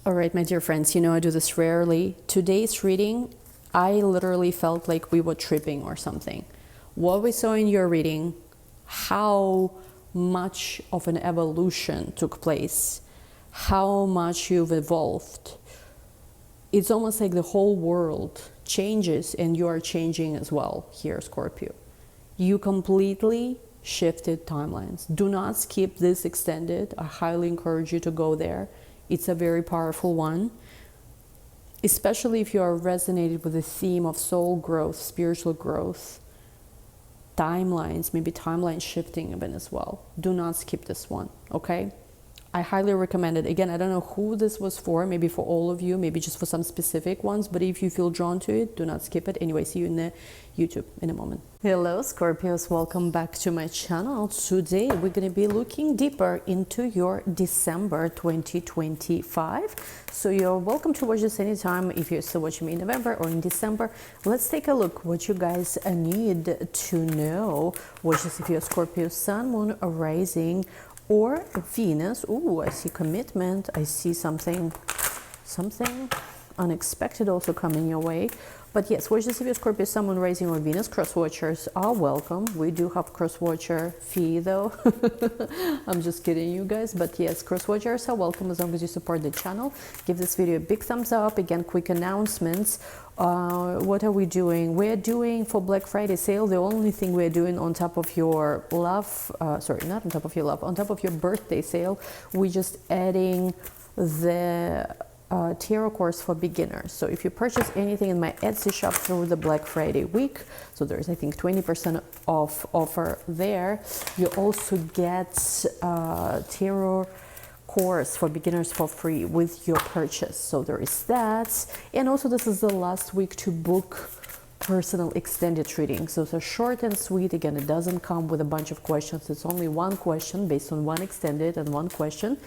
All right, my dear friends, you know I do this rarely. Today's reading, I literally felt like we were tripping or something. What we saw in your reading, how much of an evolution took place, how much you've evolved. It's almost like the whole world changes and you are changing as well here, Scorpio. You completely shifted timelines. Do not skip this extended. I highly encourage you to go there. It's a very powerful one, especially if you are resonated with the theme of soul growth, spiritual growth, timelines, maybe timeline shifting even as well. Do not skip this one, okay? I highly recommend it. Again, I don't know who this was for, maybe for all of you, maybe just for some specific ones, but if you feel drawn to it, do not skip it. Anyway, see you in the YouTube in a moment. Hello, Scorpios. Welcome back to my channel. Today, we're going to be looking deeper into your December 2025. So you're welcome to watch this anytime if you're still watching me in November or in December. Let's take a look what you guys need to know. Watch this if you're Scorpio, Sun, Moon, Rising, or Venus. Ooh, I see commitment. I see something unexpected also coming your way. But yes, watch this if you're Scorpio, Sun, Moon, Rising, or Venus. Cross watchers are welcome. We do have cross watcher fee though. I'm just kidding you guys. But yes, cross watchers are welcome as long as you support the channel. Give this video a big thumbs up. Again, quick announcements. What are we doing? We're doing for Black Friday sale. The only thing we're doing on top of your love, sorry, not on top of your love, on top of your birthday sale, we're just adding the tarot course for beginners. So if you purchase anything in my Etsy shop through the Black Friday week, so there's I think 20% off offer there, you also get tarot course for beginners for free with your purchase. So there is that. And also this is the last week to book personal extended reading. So it's a short and sweet. Again, it doesn't come with a bunch of questions. It's only one question based on one extended and one question.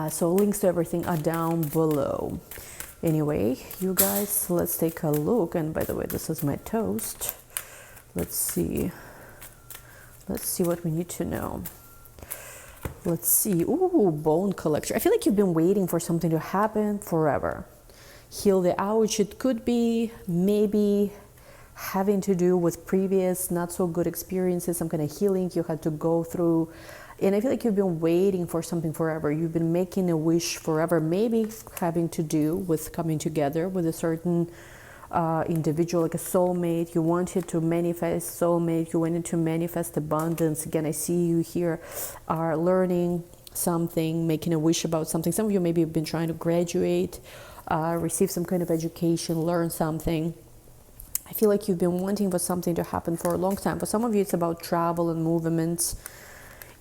So links to everything are down below. Anyway, you guys, let's take a look. And by the way, this is my toast. Let's see what we need to know. Let's see. Ooh, bone collector. I feel like you've been waiting for something to happen forever. Heal the ouch. It could be maybe having to do with previous not so good experiences, some kind of healing you had to go through. And I feel like you've been waiting for something forever. You've been making a wish forever, maybe having to do with coming together with a certain individual, like a soulmate. You wanted to manifest soulmate. You wanted to manifest abundance. Again, I see you here are learning something, making a wish about something. Some of you maybe have been trying to graduate, receive some kind of education, learn something. I feel like you've been wanting for something to happen for a long time. For some of you, it's about travel and movements.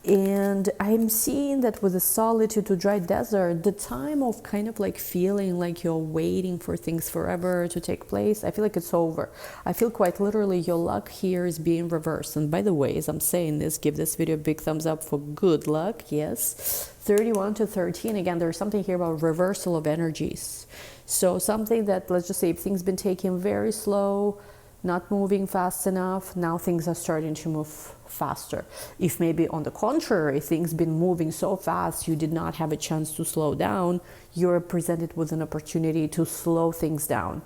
And I'm seeing that with the solitude to dry desert, the time of kind of like feeling like you're waiting for things forever to take place, I feel like it's over. I feel quite literally your luck here is being reversed. And by the way, as I'm saying this, give this video a big thumbs up for good luck. Yes. 31 to 13. Again, there's something here about reversal of energies. So something that, let's just say, if things been taking very slow, not moving fast enough, now things are starting to move faster. If maybe on the contrary, things been moving so fast, you did not have a chance to slow down, you're presented with an opportunity to slow things down.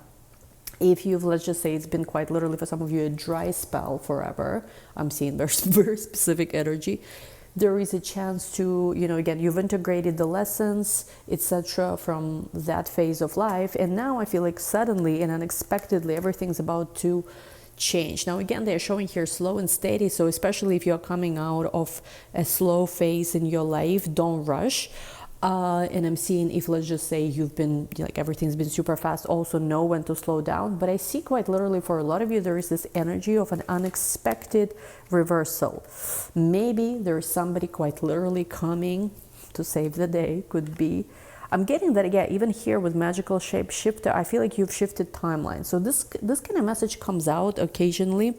If you've, let's just say, it's been quite literally for some of you a dry spell forever, I'm seeing very, very specific energy, there is a chance to, you know, again, you've integrated the lessons, etc. from that phase of life. And now I feel like suddenly and unexpectedly, everything's about to change. Now, again, they're showing here slow and steady. So especially if you're coming out of a slow phase in your life, don't rush. And I'm seeing if, let's just say, you've been like everything's been super fast, also know when to slow down. But I see quite literally for a lot of you, there is this energy of an unexpected reversal. Maybe there is somebody quite literally coming to save the day. Could be. I'm getting that again, even here with magical shape shifter, I feel like you've shifted timeline. So this kind of message comes out occasionally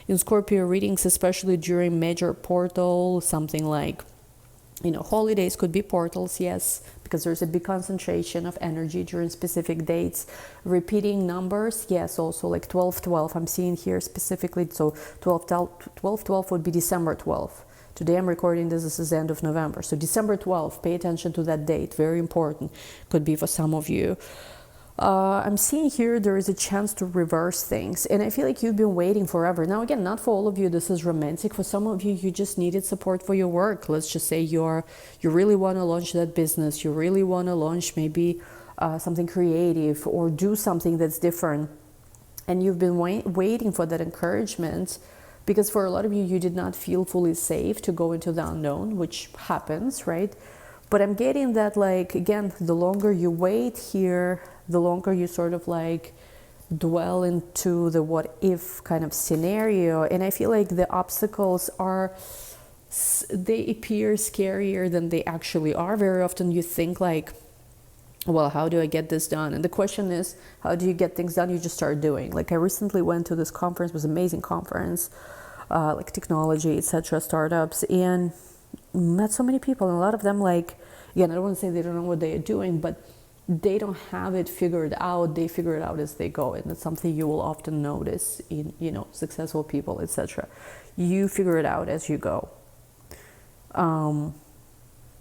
in Scorpio readings, especially during major portal, something like, you know, holidays could be portals, yes, because there's a big concentration of energy during specific dates. Repeating numbers, yes, also like 12-12, I'm seeing here specifically. So 12-12 would be December 12th. Today I'm recording this is the end of November. So December 12th, pay attention to that date. Very important. Could be for some of you. I'm seeing here there is a chance to reverse things, and I feel like you've been waiting forever. Now again, not for all of you this is romantic. For some of you, you just needed support for your work. Let's just say you really want to launch that business, you really want to launch maybe something creative or do something that's different, and you've been waiting for that encouragement, because for a lot of you, you did not feel fully safe to go into the unknown, which happens, right? But I'm getting that, like, again, the longer you wait here, the longer you sort of like dwell into the what if kind of scenario. And I feel like the obstacles they appear scarier than they actually are. Very often you think like, well, how do I get this done? And the question is, how do you get things done? You just start doing. Like, I recently went to this conference, it was an amazing conference, like technology, etc., startups, and met so many people, and a lot of them, like, again, I don't want to say they don't know what they are doing, but they don't have it figured out. They figure it out as they go, and that's something you will often notice in, you know, successful people, etc. You figure it out as you go.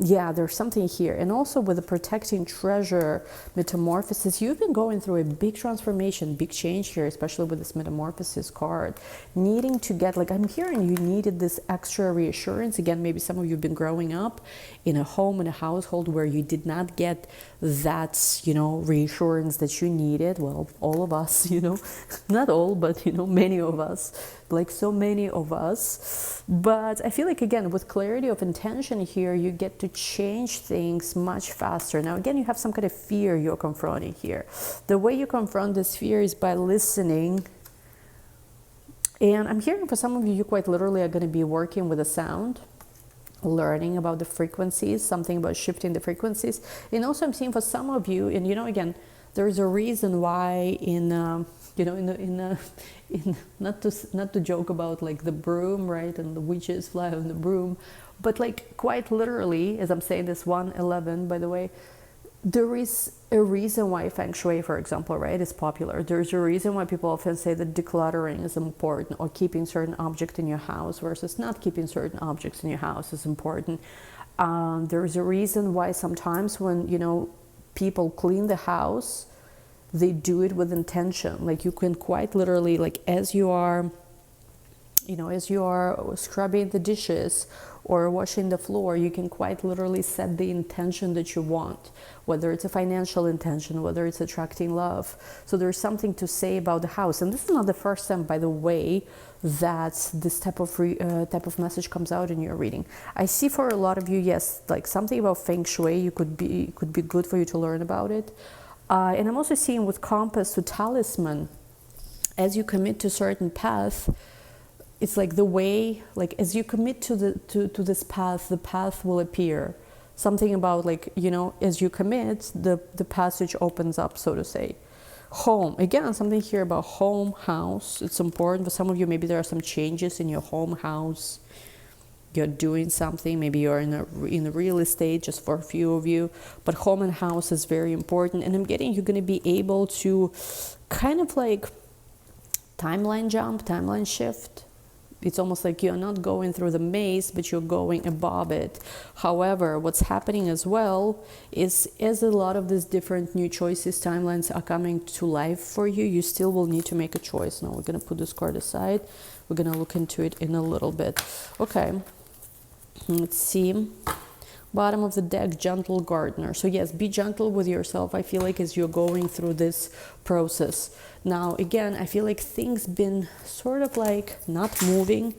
Yeah, there's something here. And also with the protecting treasure metamorphosis, you've been going through a big transformation, big change here, especially with this metamorphosis card. Needing to get, like, I'm hearing you needed this extra reassurance. Again, maybe some of you have been growing up in a home, in a household where you did not get that, you know, reassurance that you needed. Well, all of us, you know, not all, but, you know, many of us, like so many of us. But I feel like, again, with clarity of intention here, you get to change things much faster. Now, again, you have some kind of fear you're confronting here. The way you confront this fear is by listening. And I'm hearing for some of you, you quite literally are going to be working with a sound, learning about the frequencies, something about shifting the frequencies. And also I'm seeing for some of you, and, you know, again, there's a reason why you know, not to joke about like the broom, right, and the witches fly on the broom, but like quite literally, as I'm saying this 111, by the way, there is a reason why Feng Shui, for example, right, is popular. There's a reason why people often say that decluttering is important, or keeping certain objects in your house versus not keeping certain objects in your house is important. There's a reason why sometimes when, you know, people clean the house, they do it with intention. Like, you can quite literally, like, as you are, you know, as you are scrubbing the dishes or washing the floor, you can quite literally set the intention that you want, whether it's a financial intention, whether it's attracting love. So there's something to say about the house. And this is not the first time, by the way, that this type of message comes out in your reading. I see for a lot of you, yes, like something about Feng Shui, could be good for you to learn about it. And I'm also seeing with compass to talisman, as you commit to certain path, it's like the way, like as you commit to this path, the path will appear. Something about, like, you know, as you commit, the passage opens up, so to say. Home, again, something here about home, house. It's important for some of you. Maybe there are some changes in your home, house. You're doing something, maybe you're in a real estate, just for a few of you, but home and house is very important. And I'm getting you're going to be able to kind of like timeline jump, timeline shift. It's almost like you're not going through the maze, but you're going above it. However, what's happening as well is, as a lot of these different new choices, timelines are coming to life for you, you still will need to make a choice. Now we're going to put this card aside. We're going to look into it in a little bit. Okay. Let's see. Bottom of the deck, gentle gardener. So yes, be gentle with yourself, I feel like, as you're going through this process. Now, again, I feel like things been sort of like not moving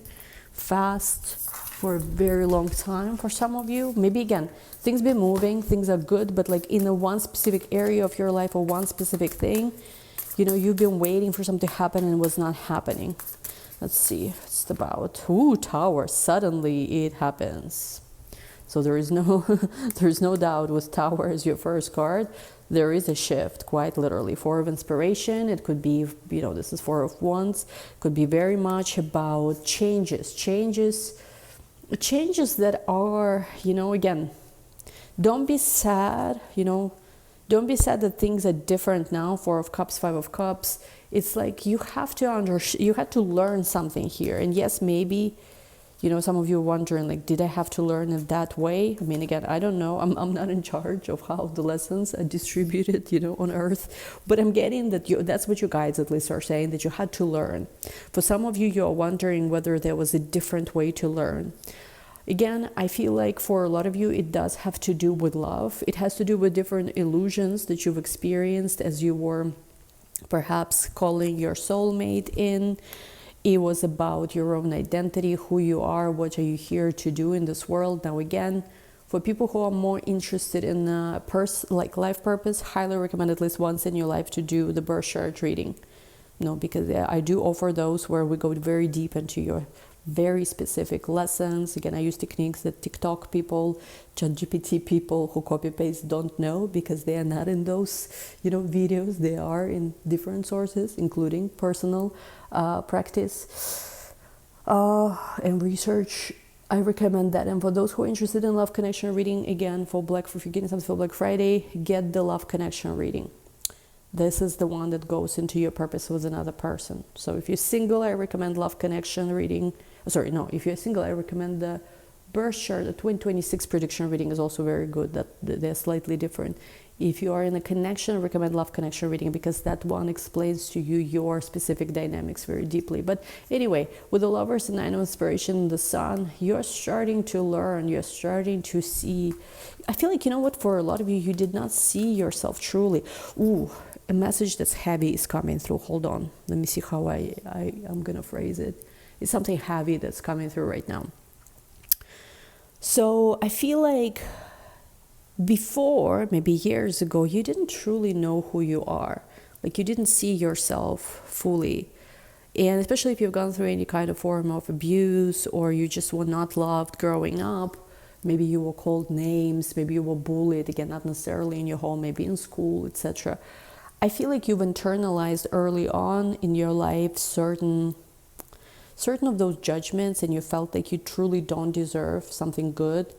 fast for a very long time for some of you. Maybe, again, things been moving, things are good, but like in a one specific area of your life or one specific thing, you know, you've been waiting for something to happen and it was not happening. Let's see, it's about, ooh, Tower, suddenly it happens. So there is no, there's no doubt with Tower as your first card, there is a shift, quite literally. Four of Inspiration, it could be, you know, this is Four of Wands, it could be very much about changes that are, you know, again, don't be sad, you know, don't be sad that things are different now. Four of Cups, Five of Cups. It's like you have to learn something here. And yes, maybe Some of you are wondering, like, did I have to learn it that way? I mean, again, I don't know. I'm not in charge of how the lessons are distributed, on earth. But I'm getting that that's what your guides at least are saying, that you had to learn. For some of you, you're wondering whether there was a different way to learn. Again, I feel like for a lot of you, it does have to do with love. It has to do with different illusions that you've experienced as you were perhaps calling your soulmate in. It was about your own identity, who you are, what are you here to do in this world. Now again, for people who are more interested in life purpose, highly recommend at least once in your life to do the birth chart reading. Because I do offer those where we go very deep into your very specific lessons. Again, I use techniques that TikTok people, ChatGPT people who copy paste don't know, because they are not in those videos. They are in different sources, including personal practice and research. I recommend that. And for those who are interested in love connection reading, again, if you're getting something for Black Friday, get the love connection reading. This is the one that goes into your purpose with another person. So if you're single, I recommend love connection reading. If you're single, I recommend the birth chart. The 2026 prediction reading is also very good. That they're slightly different. If you are in a connection, I recommend love connection reading, because that one explains to you your specific dynamics very deeply. But anyway, with the Lovers and Nine of Inspiration, the Sun, you're starting to learn. You're starting to see. I feel like, for a lot of you, you did not see yourself truly. A message that's heavy is coming through. Hold on. Let me see how I'm going to phrase it. It's something heavy that's coming through right now. So I feel like before, maybe years ago, you didn't truly know who you are. Like, you didn't see yourself fully. And especially if you've gone through any kind of form of abuse, or you just were not loved growing up. Maybe you were called names. Maybe you were bullied. Again, not necessarily in your home, maybe in school, etc. I feel like you've internalized early on in your life certain of those judgments, and you felt like you truly don't deserve something good.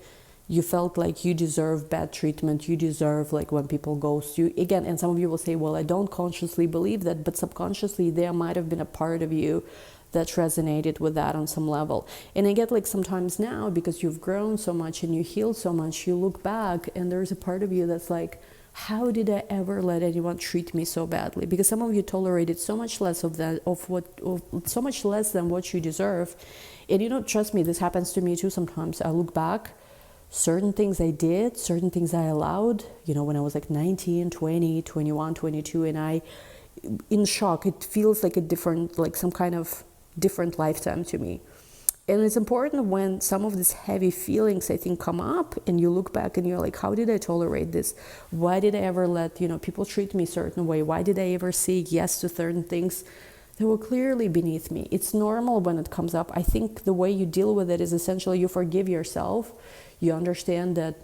You felt like you deserve bad treatment. You deserve, like, when people ghost you. Again, and some of you will say, well, I don't consciously believe that, but subconsciously there might have been a part of you that resonated with that on some level. And I get, like, sometimes now, because you've grown so much and you healed so much, you look back and there's a part of you that's like, how did I ever let anyone treat me so badly? Because some of you tolerated so much less so much less than what you deserve. And trust me, this happens to me too sometimes. I look back, certain things I did, certain things I allowed, when I was like 19, 20, 21, 22, and in shock. It feels like some kind of different lifetime to me. And it's important when some of these heavy feelings, I think, come up, and you look back and you're like, how did I tolerate this? Why did I ever let, people treat me a certain way? Why did I ever say yes to certain things that were clearly beneath me? It's normal when it comes up. I think the way you deal with it is essentially you forgive yourself. You understand that,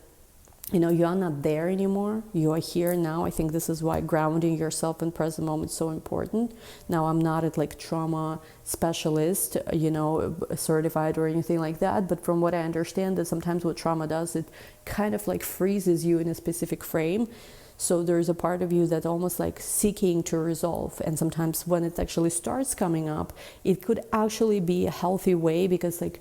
you are not there anymore. You are here now. I think this is why grounding yourself in present moment is so important. Now, I'm not a trauma specialist, certified or anything like that. But from what I understand, that sometimes what trauma does, it kind of freezes you in a specific frame. So there's a part of you that almost seeking to resolve. And sometimes when it actually starts coming up, it could actually be a healthy way, because a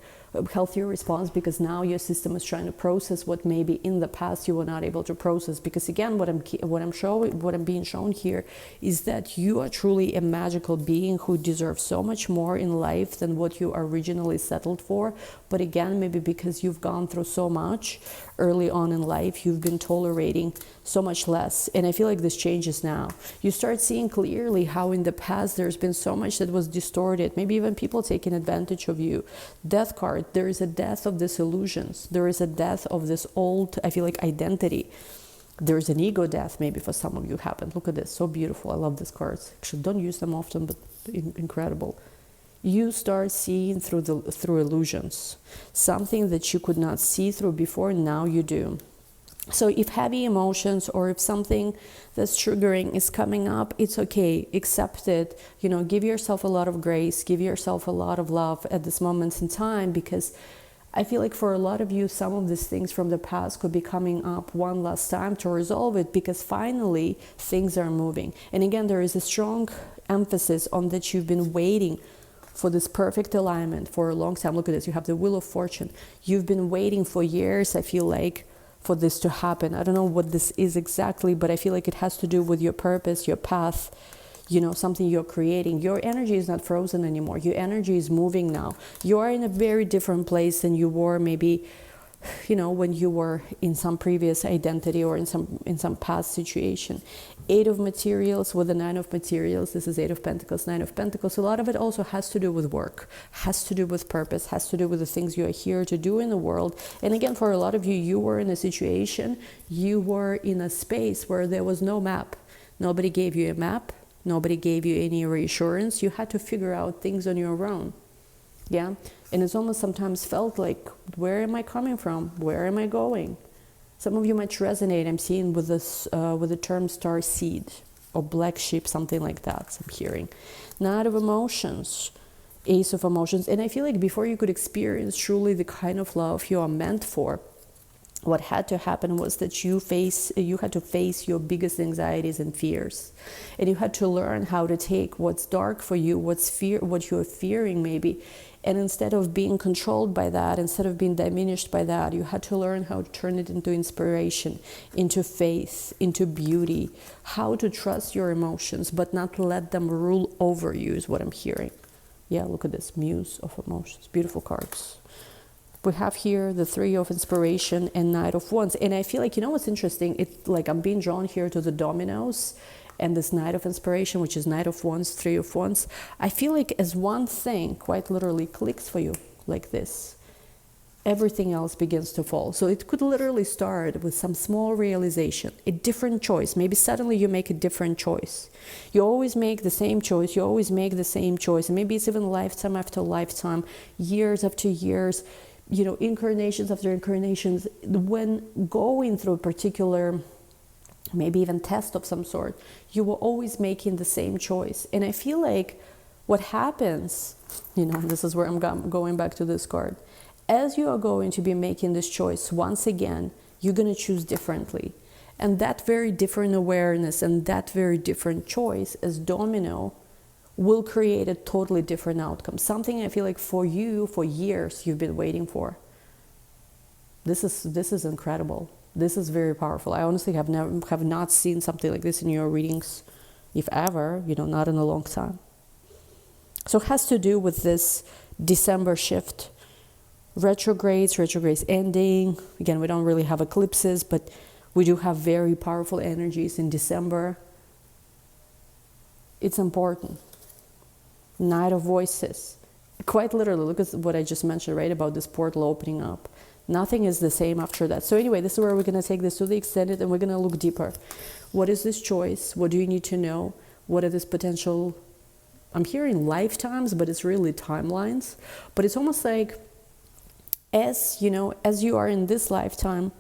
healthier response, because now your system is trying to process what maybe in the past you were not able to process. Because again, what I'm being shown here is that you are truly a magical being who deserves so much more in life than what you originally settled for. But again, maybe because you've gone through so much early on in life, you've been tolerating so much less. And I feel like this changes now. You start seeing clearly how in the past there's been so much that was distorted, maybe even people taking advantage of you. Death card, there is a death of these illusions. There is a death of this old, I feel like, identity. There's an ego death, maybe for some of you happened. Look at this, so beautiful. I love these cards. Actually, don't use them often, but incredible. You start seeing through illusions. Something that you could not see through before, now you do. So if heavy emotions, or if something that's triggering is coming up, it's okay. Accept it. Give yourself a lot of grace. Give yourself a lot of love at this moment in time, because I feel like for a lot of you, some of these things from the past could be coming up one last time to resolve it, because finally things are moving. And again, there is a strong emphasis on that you've been waiting for this perfect alignment for a long time. Look at this. You have the Wheel of Fortune. You've been waiting for years, I feel like, for this to happen. I don't know what this is exactly, but I feel like it has to do with your purpose, your path, you know, something you're creating. Your energy is not frozen anymore. Your energy is moving now. You are in a very different place than you were maybe, you know, when you were in some previous identity or in some past situation. Eight of Materials with the Nine of Materials. This is Eight of Pentacles, Nine of Pentacles. A lot of it also has to do with work, has to do with purpose, has to do with the things you are here to do in the world. And again, for a lot of you, you were in a situation, you were in a space where there was no map. Nobody gave you a map. Nobody gave you any reassurance. You had to figure out things on your own. Yeah. And it's almost sometimes felt like, where am I coming from? Where am I going? Some of you might resonate, I'm seeing, with this, with the term star seed or black sheep, something like that, I'm hearing. Knight of Emotions, Ace of Emotions. And I feel like before you could experience truly the kind of love you are meant for, what had to happen was that you had to face your biggest anxieties and fears. And you had to learn how to take what's dark for you, what you're fearing maybe, and instead of being controlled by that, instead of being diminished by that, you had to learn how to turn it into inspiration, into faith, into beauty, how to trust your emotions, but not let them rule over you is what I'm hearing. Yeah, look at this, Muse of Emotions, beautiful cards. We have here the Three of Inspiration and Knight of Wands. And I feel like, you know what's interesting? It's like I'm being drawn here to the dominoes and this Knight of Inspiration, which is Knight of Wands, Three of Wands. I feel like as one thing quite literally clicks for you like this, everything else begins to fall. So it could literally start with some small realization, a different choice. Maybe suddenly you make a different choice. You always make the same choice. You always make the same choice. And maybe it's even lifetime after lifetime, years after years, you know, incarnations after incarnations. When going through a particular, maybe even test of some sort, you were always making the same choice. And I feel like what happens, you know, this is where I'm going back to this card. As you are going to be making this choice, once again, you're going to choose differently. And that very different awareness and that very different choice as domino will create a totally different outcome. Something I feel like for you, for years, you've been waiting for. This is incredible. This is very powerful. I honestly have not seen something like this in your readings, if ever, you know, not in a long time. So it has to do with this December shift. Retrogrades ending. Again, we don't really have eclipses, but we do have very powerful energies in December. It's important. Knight of Voices. Quite literally, look at what I just mentioned, right? About this portal opening up. Nothing is the same after that. So anyway, this is where we're going to take this to the extended and we're going to look deeper. What is this choice? What do you need to know? What are this potential? I'm hearing lifetimes, but it's really timelines. But it's almost like, as you know, as you are in this lifetime,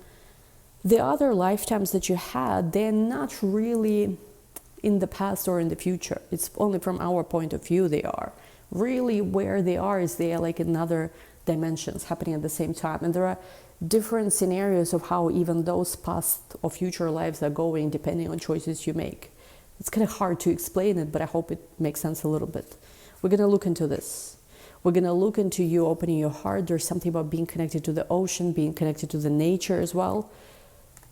the other lifetimes that you had, they're not really in the past or in the future. It's only from our point of view they are. Really where they are is they are like in other dimensions happening at the same time. And there are different scenarios of how even those past or future lives are going depending on choices you make. It's kind of hard to explain it, but I hope it makes sense a little bit. We're going to look into this. We're going to look into you opening your heart. There's something about being connected to the ocean, being connected to the nature as well.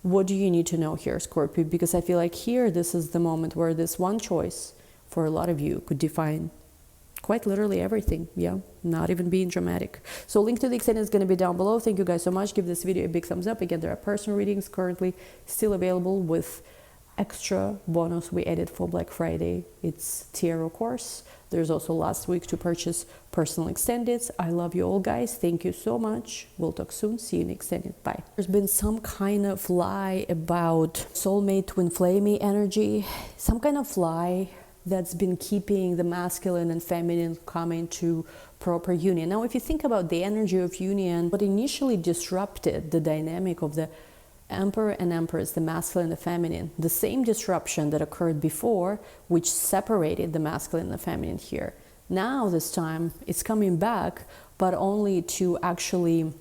What do you need to know here, Scorpio? Because I feel like here, this is the moment where this one choice for a lot of you could define quite literally everything. Yeah, not even being dramatic. So link to the extended is going to be down below. Thank you guys so much. Give this video a big thumbs up. Again, there are personal readings currently still available with extra bonus we added for Black Friday. It's tarot course. There's also last week to purchase personal extendeds. I love you all, guys. Thank you so much. We'll talk soon. See you in extended. Bye. There's been some kind of lie about soulmate twin flamey energy. Some kind of lie that's been keeping the masculine and feminine coming to proper union. Now, if you think about the energy of union, what initially disrupted the dynamic of the Emperor and Empress, the masculine and the feminine, the same disruption that occurred before, which separated the masculine and the feminine here. Now, this time, it's coming back, but only to actually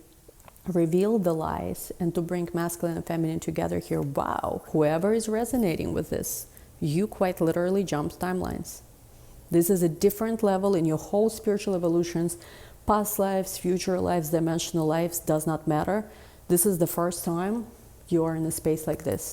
reveal the lies and to bring masculine and feminine together here. Wow, whoever is resonating with this, you quite literally jumped timelines. This is a different level in your whole spiritual evolutions. Past lives, future lives, dimensional lives, does not matter. This is the first time you are in a space like this.